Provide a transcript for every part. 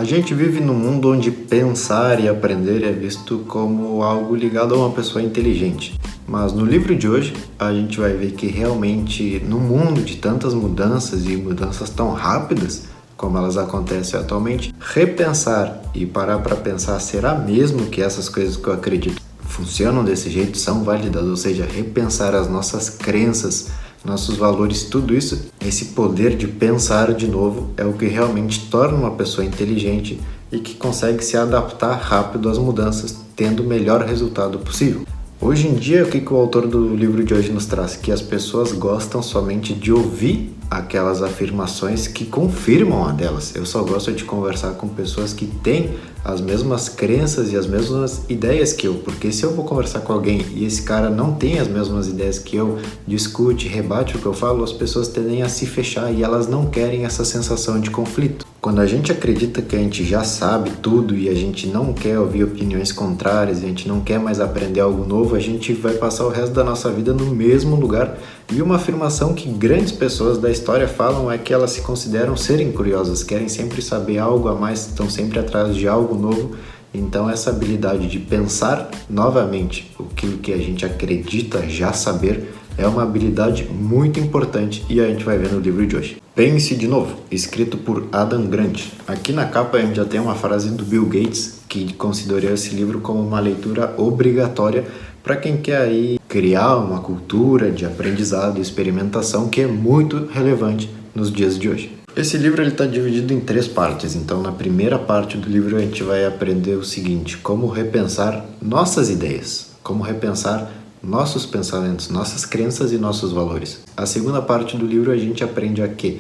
gente vive num mundo onde pensar e aprender é visto como algo ligado a uma pessoa inteligente. Mas no livro de hoje, a gente vai ver que realmente no mundo de tantas mudanças e mudanças tão rápidas como elas acontecem atualmente, repensar e parar para pensar, será mesmo que essas coisas que eu acredito funcionam desse jeito, são válidas? Ou seja, repensar as nossas crenças, nossos valores, tudo isso, esse poder de pensar de novo é o que realmente torna uma pessoa inteligente e que consegue se adaptar rápido às mudanças, tendo o melhor resultado possível. Hoje em dia, o que o autor do livro de hoje nos traz? Que as pessoas gostam somente de ouvir aquelas afirmações que confirmam a delas. Eu só gosto de conversar com pessoas que têm as mesmas crenças e as mesmas ideias que eu, porque se eu vou conversar com alguém e esse cara não tem as mesmas ideias que eu, discute, rebate o que eu falo, as pessoas tendem a se fechar e elas não querem essa sensação de conflito. Quando a gente acredita que a gente já sabe tudo e a gente não quer ouvir opiniões contrárias, a gente não quer mais aprender algo novo, a gente vai passar o resto da nossa vida no mesmo lugar. E uma afirmação que grandes pessoas da história falam é que elas se consideram serem curiosas, querem sempre saber algo a mais, estão sempre atrás de algo novo. Então essa habilidade de pensar novamente aquilo que a gente acredita já saber é uma habilidade muito importante e a gente vai ver no livro de hoje. Pense de novo, escrito por Adam Grant. Aqui na capa a gente já tem uma frase do Bill Gates que considerou esse livro como uma leitura obrigatória para quem quer aí criar uma cultura de aprendizado e experimentação que é muito relevante nos dias de hoje. Esse livro está dividido em 3 partes, então na primeira parte do livro a gente vai aprender o seguinte: como repensar nossas ideias, como repensar nossos pensamentos, nossas crenças e nossos valores. A segunda parte do livro a gente aprende a quê?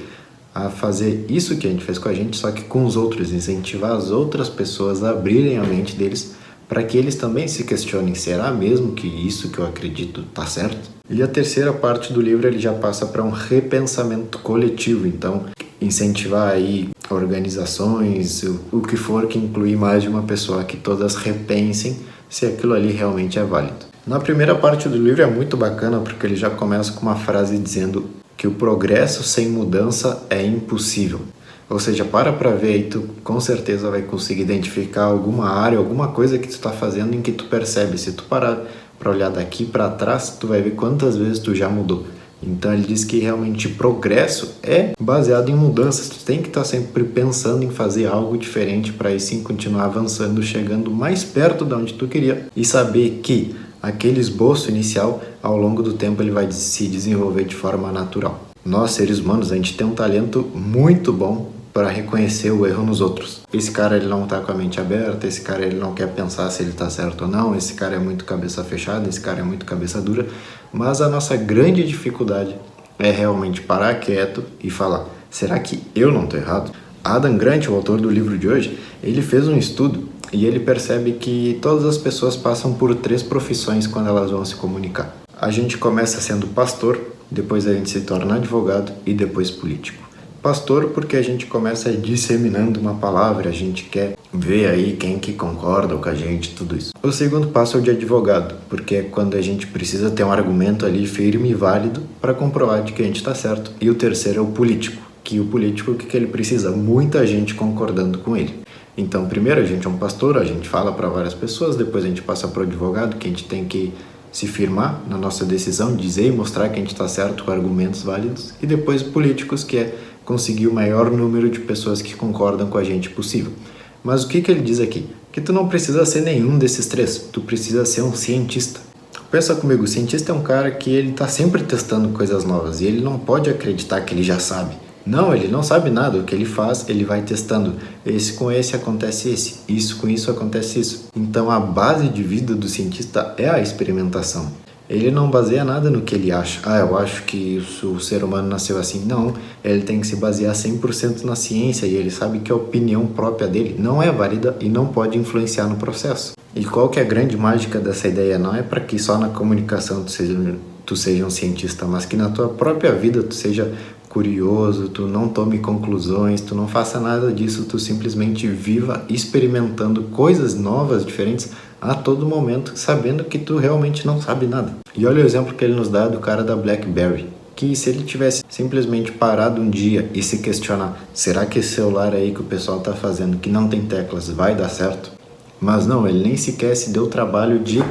A fazer isso que a gente fez com a gente, só que com os outros, incentivar as outras pessoas a abrirem a mente deles para que eles também se questionem, será mesmo que isso que eu acredito está certo? E a terceira parte do livro ele já passa para um repensamento coletivo, então incentivar aí organizações, o que for que incluir mais de uma pessoa, que todas repensem se aquilo ali realmente é válido. Na primeira parte do livro é muito bacana porque ele já começa com uma frase dizendo que o progresso sem mudança é impossível. Ou seja, para ver aí, tu com certeza vai conseguir identificar alguma área, alguma coisa que tu está fazendo em que tu percebe. Se tu parar para olhar daqui para trás, tu vai ver quantas vezes tu já mudou. Então ele diz que realmente progresso é baseado em mudanças. Tu tem que estar sempre pensando em fazer algo diferente para aí sim continuar avançando, chegando mais perto de onde tu queria e saber que aquele esboço inicial, ao longo do tempo, ele vai se desenvolver de forma natural. Nós, seres humanos, a gente tem um talento muito bom para reconhecer o erro nos outros. Esse cara ele não está com a mente aberta, esse cara ele não quer pensar se ele está certo ou não, esse cara é muito cabeça fechada, esse cara é muito cabeça dura, mas a nossa grande dificuldade é realmente parar quieto e falar, será que eu não estou errado? Adam Grant, o autor do livro de hoje, ele fez um estudo e ele percebe que todas as pessoas passam por 3 profissões quando elas vão se comunicar. A gente começa sendo pastor, depois a gente se torna advogado e depois político. Pastor porque a gente começa disseminando uma palavra, a gente quer ver aí quem que concorda com a gente, tudo isso. O segundo passo é o de advogado, porque é quando a gente precisa ter um argumento ali firme e válido para comprovar de que a gente está certo. E o terceiro é o político, que o político, o que ele precisa? Muita gente concordando com ele. Então, primeiro a gente é um pastor, a gente fala para várias pessoas, depois a gente passa para o advogado, que a gente tem que se firmar na nossa decisão, dizer e mostrar que a gente está certo com argumentos válidos, e depois políticos, que é conseguir o maior número de pessoas que concordam com a gente possível. Mas o que ele diz aqui? Que tu não precisa ser nenhum desses 3, tu precisa ser um cientista. Pensa comigo, o cientista é um cara que ele está sempre testando coisas novas e ele não pode acreditar que ele já sabe. Não, ele não sabe nada, o que ele faz, ele vai testando. Esse com esse acontece esse, isso com isso acontece isso. Então a base de vida do cientista é a experimentação. Ele não baseia nada no que ele acha. Eu acho que o ser humano nasceu assim. Não, ele tem que se basear 100% na ciência e ele sabe que a opinião própria dele não é válida e não pode influenciar no processo. E qual que é a grande mágica dessa ideia? Não é para que só na comunicação tu seja um cientista, mas que na tua própria vida tu seja curioso, tu não tome conclusões, tu não faça nada disso, tu simplesmente viva experimentando coisas novas, diferentes, a todo momento, sabendo que tu realmente não sabe nada. E olha o exemplo que ele nos dá do cara da BlackBerry. que se ele tivesse simplesmente parado um dia e se questionar, será que esse celular aí que o pessoal está fazendo, que não tem teclas, vai dar certo? Mas não, ele nem sequer se deu o trabalho de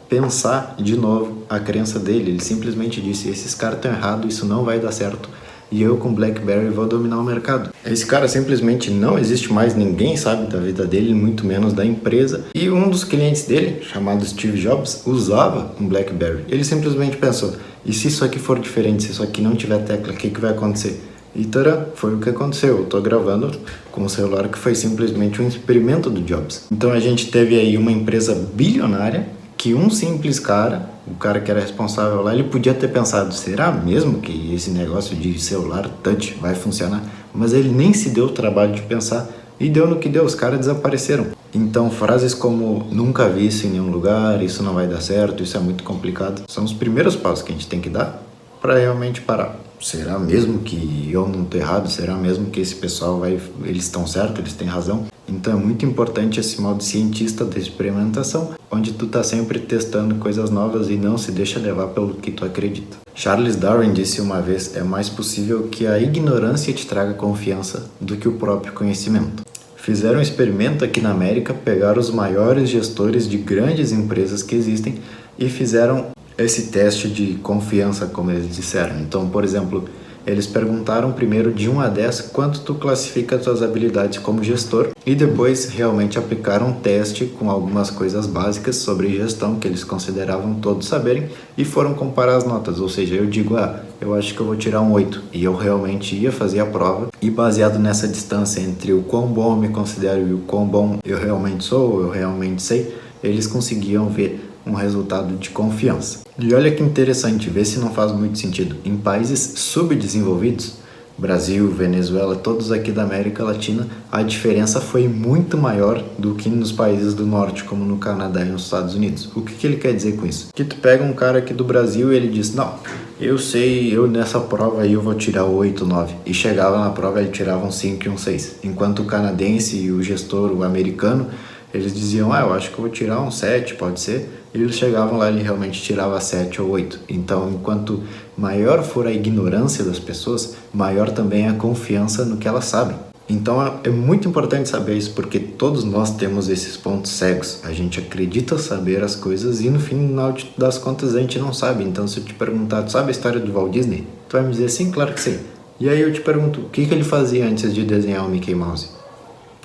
pensar de novo a crença dele. Ele simplesmente disse, esses caras estão errados, isso não vai dar certo. E eu com BlackBerry vou dominar o mercado. Esse cara simplesmente não existe mais, ninguém sabe da vida dele, muito menos da empresa. E um dos clientes dele, chamado Steve Jobs, usava um BlackBerry. Ele simplesmente pensou, e se isso aqui for diferente, se isso aqui não tiver tecla, o que vai acontecer? E tará, foi o que aconteceu. Eu tô gravando com um celular que foi simplesmente um experimento do Jobs. Então a gente teve aí uma empresa bilionária que um simples cara, o cara que era responsável lá, ele podia ter pensado, será mesmo que esse negócio de celular touch vai funcionar? Mas ele nem se deu o trabalho de pensar e deu no que deu, os caras desapareceram. Então frases como nunca vi isso em nenhum lugar, isso não vai dar certo, isso é muito complicado, são os primeiros passos que a gente tem que dar para realmente parar. Será mesmo que eu não estou errado? Será mesmo que esse pessoal eles estão certos, eles têm razão? Então é muito importante esse modo cientista da experimentação, onde tu tá sempre testando coisas novas e não se deixa levar pelo que tu acredita. Charles Darwin disse uma vez, é mais possível que a ignorância te traga confiança do que o próprio conhecimento. Fizeram um experimento aqui na América, pegaram os maiores gestores de grandes empresas que existem e fizeram esse teste de confiança, como eles disseram. Então, por exemplo, eles perguntaram primeiro de 1 a 10 quanto tu classifica as tuas habilidades como gestor e depois realmente aplicaram um teste com algumas coisas básicas sobre gestão que eles consideravam todos saberem e foram comparar as notas, ou seja, eu digo, eu acho que eu vou tirar um 8 e eu realmente ia fazer a prova e baseado nessa distância entre o quão bom eu me considero e o quão bom eu realmente sou, eu realmente sei, eles conseguiam ver um resultado de confiança. E olha que interessante, vê se não faz muito sentido. Em países subdesenvolvidos, Brasil, Venezuela, todos aqui da América Latina, a diferença foi muito maior do que nos países do norte, como no Canadá e nos Estados Unidos. O que ele quer dizer com isso? Que tu pega um cara aqui do Brasil e ele diz, não, eu sei, eu nessa prova aí eu vou tirar 8, 9. E chegava na prova ele tirava um 5 e um 6. Enquanto o canadense e o gestor, o americano, eles diziam, eu acho que eu vou tirar um 7, pode ser? E eles chegavam lá e ele realmente tirava 7 ou 8. Então, enquanto maior for a ignorância das pessoas, maior também é a confiança no que elas sabem. Então, é muito importante saber isso, porque todos nós temos esses pontos cegos. A gente acredita saber as coisas e no final das contas a gente não sabe. Então, se eu te perguntar, tu sabe a história do Walt Disney? Tu vai me dizer, sim, claro que sei. E aí eu te pergunto, o que ele fazia antes de desenhar o Mickey Mouse?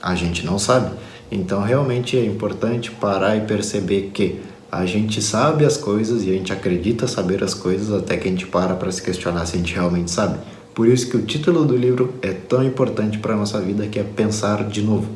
A gente não sabe. Então, realmente é importante parar e perceber que a gente sabe as coisas e a gente acredita saber as coisas até que a gente para se questionar se a gente realmente sabe. Por isso que o título do livro é tão importante para a nossa vida, que é Pensar de Novo.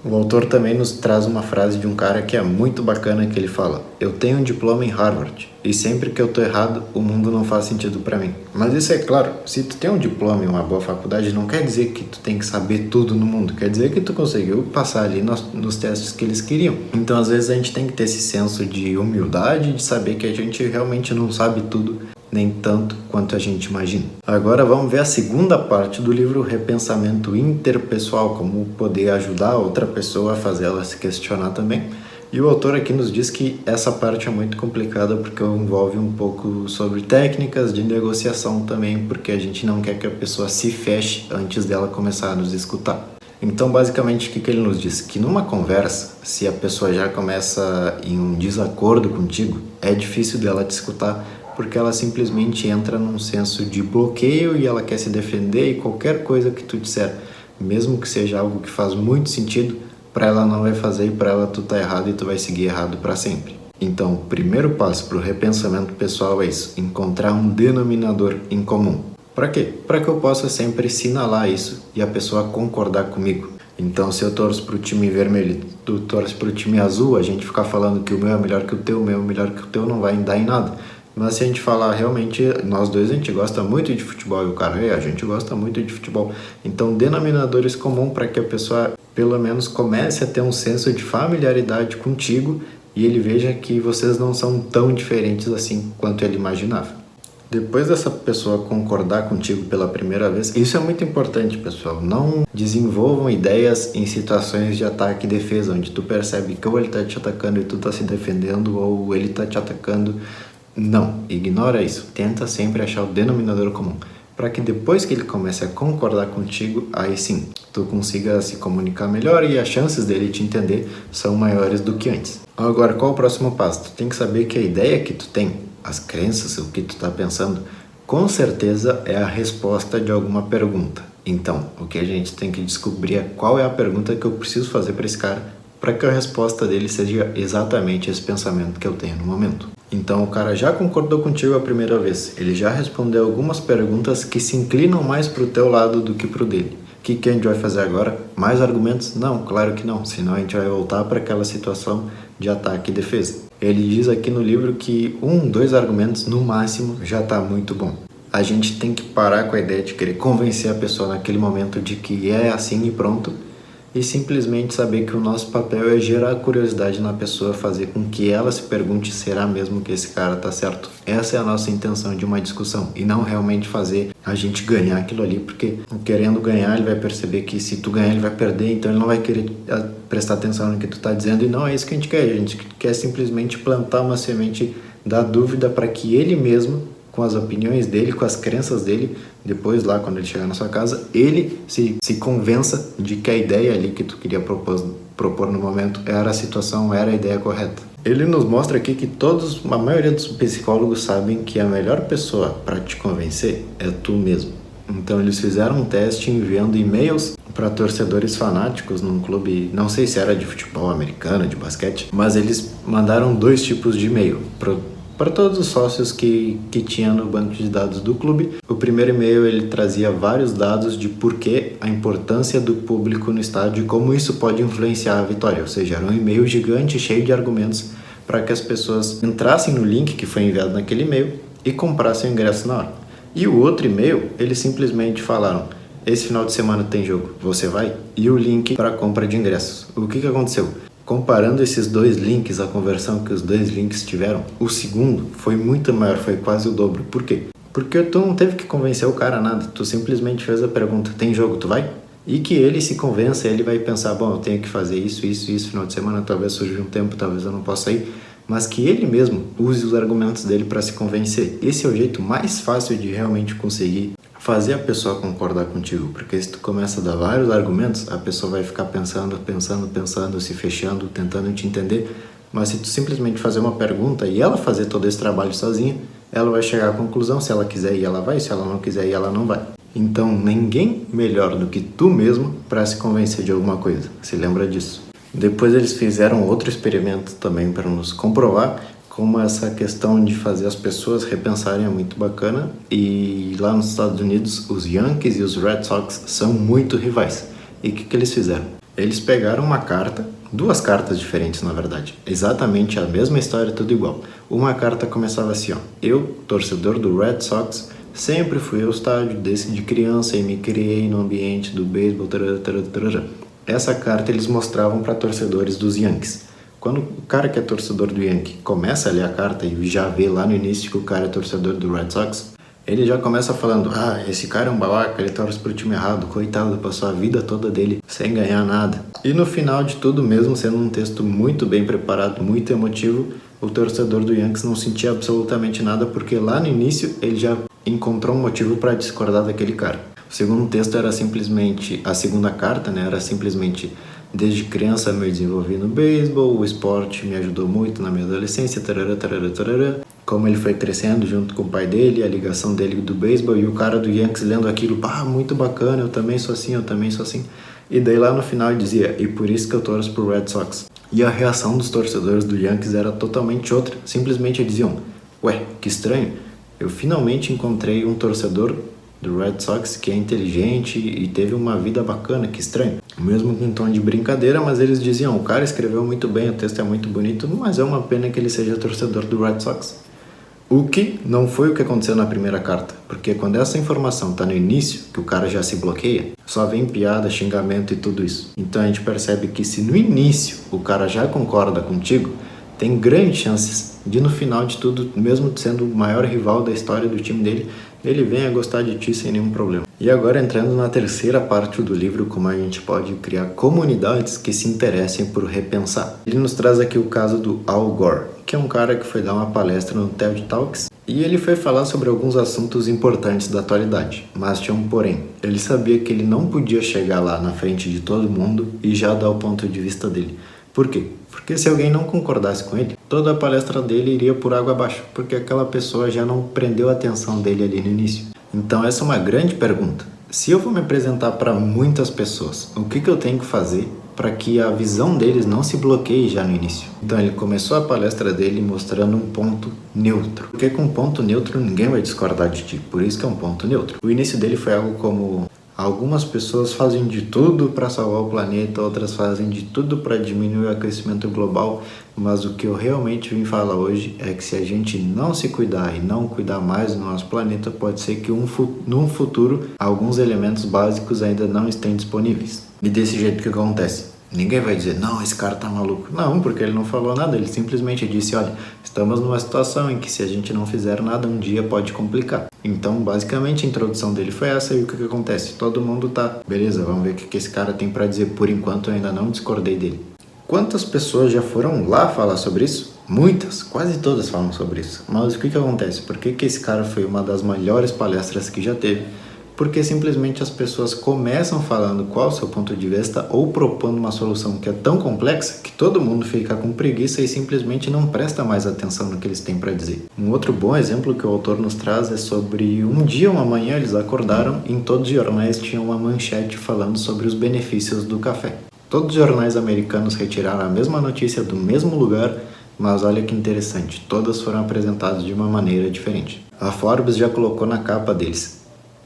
O autor também nos traz uma frase de um cara que é muito bacana, que ele fala, eu tenho um diploma em Harvard e sempre que eu tô errado, o mundo não faz sentido para mim. Mas isso é claro, se tu tem um diploma em uma boa faculdade, não quer dizer que tu tem que saber tudo no mundo, quer dizer que tu conseguiu passar ali nos testes que eles queriam. Então às vezes a gente tem que ter esse senso de humildade, de saber que a gente realmente não sabe tudo, nem tanto quanto a gente imagina. Agora vamos ver a segunda parte do livro, Repensamento Interpessoal, como poder ajudar a outra pessoa a fazer ela se questionar também. E o autor aqui nos diz que essa parte é muito complicada porque envolve um pouco sobre técnicas de negociação também, porque a gente não quer que a pessoa se feche antes dela começar a nos escutar. Então, basicamente, o que ele nos diz? Que numa conversa, se a pessoa já começa em um desacordo contigo, é difícil dela te escutar, porque ela simplesmente entra num senso de bloqueio e ela quer se defender e qualquer coisa que tu disser, mesmo que seja algo que faz muito sentido, para ela não vai fazer e para ela tu tá errado e tu vai seguir errado para sempre. Então, o primeiro passo para o repensamento pessoal é isso, encontrar um denominador em comum. Para quê? Para que eu possa sempre assinalar isso e a pessoa concordar comigo. Então, se eu torço para o time vermelho e tu torce para o time azul, a gente ficar falando que o meu é melhor que o teu, o meu é melhor que o teu, não vai dar em nada. Mas se a gente falar realmente, nós dois a gente gosta muito de futebol e o cara, a gente gosta muito de futebol. Então, denominadores comuns para que a pessoa, pelo menos, comece a ter um senso de familiaridade contigo e ele veja que vocês não são tão diferentes assim quanto ele imaginava. Depois dessa pessoa concordar contigo pela primeira vez, isso é muito importante, pessoal. Não desenvolvam ideias em situações de ataque e defesa, onde tu percebe que ou ele está te atacando e tu está se defendendo, ou ele está te atacando Não, ignora isso. Tenta sempre achar o denominador comum, para que depois que ele comece a concordar contigo, aí sim, tu consiga se comunicar melhor e as chances dele te entender são maiores do que antes. Agora, qual o próximo passo? Tu tem que saber que a ideia que tu tem, as crenças, o que tu está pensando, com certeza é a resposta de alguma pergunta. Então, o que a gente tem que descobrir é qual é a pergunta que eu preciso fazer para esse cara, para que a resposta dele seja exatamente esse pensamento que eu tenho no momento. Então o cara já concordou contigo a primeira vez, ele já respondeu algumas perguntas que se inclinam mais para o teu lado do que para o dele. O que a gente vai fazer agora? Mais argumentos? Não, claro que não, senão a gente vai voltar para aquela situação de ataque e defesa. Ele diz aqui no livro que 2 argumentos no máximo já está muito bom. A gente tem que parar com a ideia de querer convencer a pessoa naquele momento de que é assim e pronto, e simplesmente saber que o nosso papel é gerar curiosidade na pessoa, fazer com que ela se pergunte: será mesmo que esse cara tá certo? Essa é a nossa intenção de uma discussão, e não realmente fazer a gente ganhar aquilo ali, porque querendo ganhar ele vai perceber que se tu ganhar ele vai perder, então ele não vai querer prestar atenção no que tu tá dizendo, e não é isso que a gente quer simplesmente plantar uma semente da dúvida para que ele mesmo, com as opiniões dele, com as crenças dele, depois lá quando ele chegar na sua casa, ele se convença de que a ideia ali que tu queria propor no momento era a situação, era a ideia correta. Ele nos mostra aqui que a maioria dos psicólogos sabem que a melhor pessoa para te convencer é tu mesmo. Então eles fizeram um teste enviando e-mails para torcedores fanáticos num clube, não sei se era de futebol americano, de basquete, mas eles mandaram 2 tipos de e-mail para todos os sócios que tinha no banco de dados do clube. O primeiro e-mail ele trazia vários dados de porquê a importância do público no estádio e como isso pode influenciar a vitória, ou seja, era um e-mail gigante cheio de argumentos para que as pessoas entrassem no link que foi enviado naquele e-mail e comprassem o ingresso na hora. E o outro e-mail, eles simplesmente falaram: esse final de semana tem jogo, você vai? E o link para compra de ingressos. O que aconteceu? Comparando esses 2 links, a conversão que os 2 links tiveram, o segundo foi muito maior, foi quase o dobro. Por quê? Porque tu não teve que convencer o cara a nada, tu simplesmente fez a pergunta: tem jogo, tu vai? E que ele se convença, ele vai pensar: bom, eu tenho que fazer isso, final de semana, talvez surja um tempo, talvez eu não possa ir, mas que ele mesmo use os argumentos dele para se convencer. Esse é o jeito mais fácil de realmente conseguir fazer a pessoa concordar contigo, porque se tu começa a dar vários argumentos, a pessoa vai ficar pensando, se fechando, tentando te entender. Mas se tu simplesmente fazer uma pergunta e ela fazer todo esse trabalho sozinha, ela vai chegar à conclusão: se ela quiser ir, ela vai; se ela não quiser ir, ela não vai. Então ninguém melhor do que tu mesmo para se convencer de alguma coisa, se lembra disso. Depois eles fizeram outro experimento também para nos comprovar como essa questão de fazer as pessoas repensarem é muito bacana. E lá nos Estados Unidos, os Yankees e os Red Sox são muito rivais. E o que eles fizeram? Eles pegaram uma carta, 2 cartas diferentes na verdade, exatamente a mesma história, tudo igual. Uma carta começava assim: ó: eu, torcedor do Red Sox, sempre fui ao estádio desde criança e me criei no ambiente do beisebol. Essa carta eles mostravam para torcedores dos Yankees. Quando o cara que é torcedor do Yankee começa a ler a carta e já vê lá no início que o cara é torcedor do Red Sox, ele já começa falando: esse cara é um babaca, ele torce pro time errado, coitado, passou a vida toda dele sem ganhar nada. E no final de tudo, mesmo sendo um texto muito bem preparado, muito emotivo, o torcedor do Yankees não sentia absolutamente nada, porque lá no início ele já encontrou um motivo para discordar daquele cara. O segundo texto era simplesmente, a segunda carta, né, era simplesmente: desde criança me desenvolvi no beisebol, o esporte me ajudou muito na minha adolescência, tarará, tarará, tarará. Como ele foi crescendo junto com o pai dele, a ligação dele do beisebol, e o cara do Yankees lendo aquilo: muito bacana, eu também sou assim, eu também sou assim. E daí lá no final ele dizia: e por isso que eu torço pro Red Sox. E a reação dos torcedores do Yankees era totalmente outra. Simplesmente eles diziam: ué, que estranho, eu finalmente encontrei um torcedor do Red Sox que é inteligente e teve uma vida bacana, que estranho. Mesmo com um tom de brincadeira, mas eles diziam: o cara escreveu muito bem, o texto é muito bonito, mas é uma pena que ele seja torcedor do Red Sox. O que não foi o que aconteceu na primeira carta, porque quando essa informação está no início, que o cara já se bloqueia, só vem piada, xingamento e tudo isso. Então a gente percebe que se no início o cara já concorda contigo, tem grandes chances de no final de tudo, mesmo sendo o maior rival da história do time dele, ele vem a gostar de ti sem nenhum problema. E agora entrando na terceira parte do livro, como a gente pode criar comunidades que se interessem por repensar. Ele nos traz aqui o caso do Al Gore, que é um cara que foi dar uma palestra no TED Talks e ele foi falar sobre alguns assuntos importantes da atualidade, mas tinha um porém. Ele sabia que ele não podia chegar lá na frente de todo mundo e já dar o ponto de vista dele. Por quê? Porque se alguém não concordasse com ele, toda a palestra dele iria por água abaixo, porque aquela pessoa já não prendeu a atenção dele ali no início. Então essa é uma grande pergunta. Se eu vou me apresentar para muitas pessoas, o que eu tenho que fazer para que a visão deles não se bloqueie já no início? Então ele começou a palestra dele mostrando um ponto neutro. Porque com um ponto neutro ninguém vai discordar de ti, por isso que é um ponto neutro. O início dele foi algo como: algumas pessoas fazem de tudo para salvar o planeta, outras fazem de tudo para diminuir o aquecimento global, mas o que eu realmente vim falar hoje é que se a gente não se cuidar e não cuidar mais do nosso planeta, pode ser que num futuro alguns elementos básicos ainda não estejam disponíveis. E desse jeito que acontece? Ninguém vai dizer, não, esse cara tá maluco. Não, porque ele não falou nada, ele simplesmente disse, olha, estamos numa situação em que se a gente não fizer nada, um dia pode complicar. Então, basicamente, a introdução dele foi essa e o que acontece? Todo mundo tá, beleza, vamos ver o que esse cara tem pra dizer. Por enquanto, eu ainda não discordei dele. Quantas pessoas já foram lá falar sobre isso? Muitas, quase todas falam sobre isso. Mas o que acontece? Por que esse cara foi uma das melhores palestras que já teve? Porque simplesmente as pessoas começam falando qual é o seu ponto de vista ou propondo uma solução que é tão complexa que todo mundo fica com preguiça e simplesmente não presta mais atenção no que eles têm para dizer. Um outro bom exemplo que o autor nos traz é sobre um dia, uma manhã, eles acordaram e em todos os jornais tinha uma manchete falando sobre os benefícios do café. Todos os jornais americanos retiraram a mesma notícia do mesmo lugar, mas olha que interessante, todas foram apresentadas de uma maneira diferente. A Forbes já colocou na capa deles: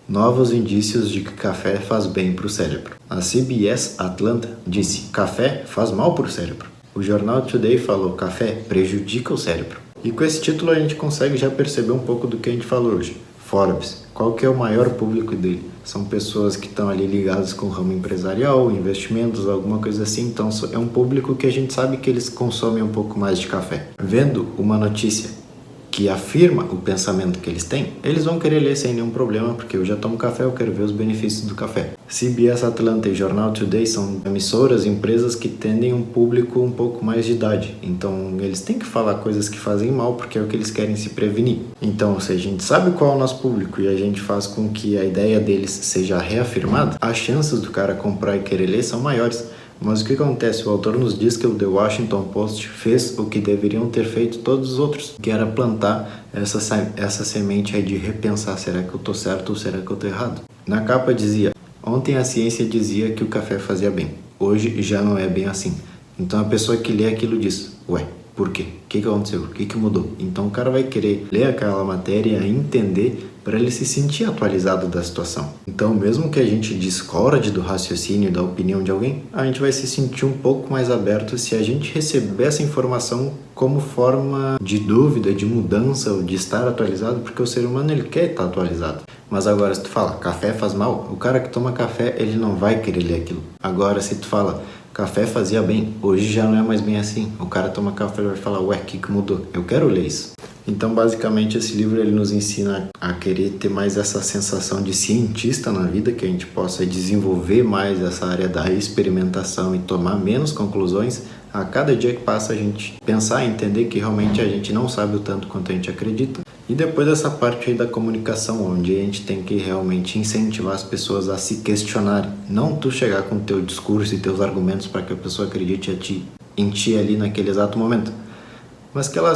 novos indícios de que café faz bem para o cérebro. A CBS Atlanta disse, café faz mal para o cérebro. O jornal Today falou, café prejudica o cérebro. E com esse título a gente consegue já perceber um pouco do que a gente falou hoje. Forbes, qual que é o maior público dele? São pessoas que estão ali ligadas com o ramo empresarial, investimentos, alguma coisa assim. Então é um público que a gente sabe que eles consomem um pouco mais de café. Vendo uma notícia que afirma o pensamento que eles têm, eles vão querer ler sem nenhum problema, porque eu já tomo café, eu quero ver os benefícios do café. CBS Atlanta e Jornal Today são emissoras, empresas que tendem um público um pouco mais de idade. Então, eles têm que falar coisas que fazem mal, porque é o que eles querem se prevenir. Então, se a gente sabe qual é o nosso público e a gente faz com que a ideia deles seja reafirmada, as chances do cara comprar e querer ler são maiores. Mas o que acontece? O autor nos diz que o The Washington Post fez o que deveriam ter feito todos os outros, que era plantar essa semente aí de repensar, será que eu tô certo ou será que eu tô errado? Na capa dizia, ontem a ciência dizia que o café fazia bem, hoje já não é bem assim. Então a pessoa que lê aquilo diz, ué, por quê? O que aconteceu? O que mudou? Então o cara vai querer ler aquela matéria e entender para ele se sentir atualizado da situação. Então, mesmo que a gente discorde do raciocínio e da opinião de alguém, a gente vai se sentir um pouco mais aberto se a gente receber essa informação como forma de dúvida, de mudança ou de estar atualizado, porque o ser humano ele quer estar atualizado. Mas agora, se tu fala, café faz mal, o cara que toma café, ele não vai querer ler aquilo. Agora, se tu fala, café fazia bem, hoje já não é mais bem assim. O cara toma café e vai falar, ué, o que mudou? Eu quero ler isso. Então, basicamente, esse livro ele nos ensina a querer ter mais essa sensação de cientista na vida, que a gente possa desenvolver mais essa área da experimentação e tomar menos conclusões. A cada dia que passa, a gente pensar e entender que realmente a gente não sabe o tanto quanto a gente acredita. E depois essa parte aí da comunicação, onde a gente tem que realmente incentivar as pessoas a se questionarem. Não tu chegar com o teu discurso e teus argumentos para que a pessoa acredite em ti ali naquele exato momento, mas que ela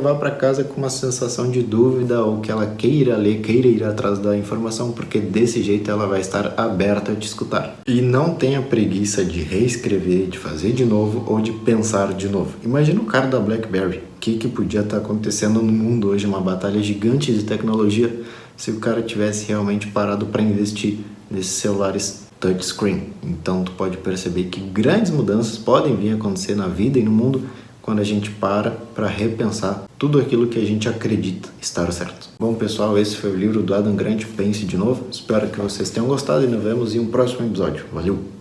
vá para casa com uma sensação de dúvida ou que ela queira ler, queira ir atrás da informação, porque desse jeito ela vai estar aberta a te escutar. E não tenha preguiça de reescrever, de fazer de novo ou de pensar de novo. Imagina o cara da BlackBerry. O que podia estar acontecendo no mundo hoje, uma batalha gigante de tecnologia, se o cara tivesse realmente parado para investir nesses celulares touchscreen. Então tu pode perceber que grandes mudanças podem vir a acontecer na vida e no mundo quando a gente para repensar tudo aquilo que a gente acredita estar certo. Bom, pessoal, esse foi o livro do Adam Grant, Pense de Novo. Espero que vocês tenham gostado e nos vemos em um próximo episódio. Valeu!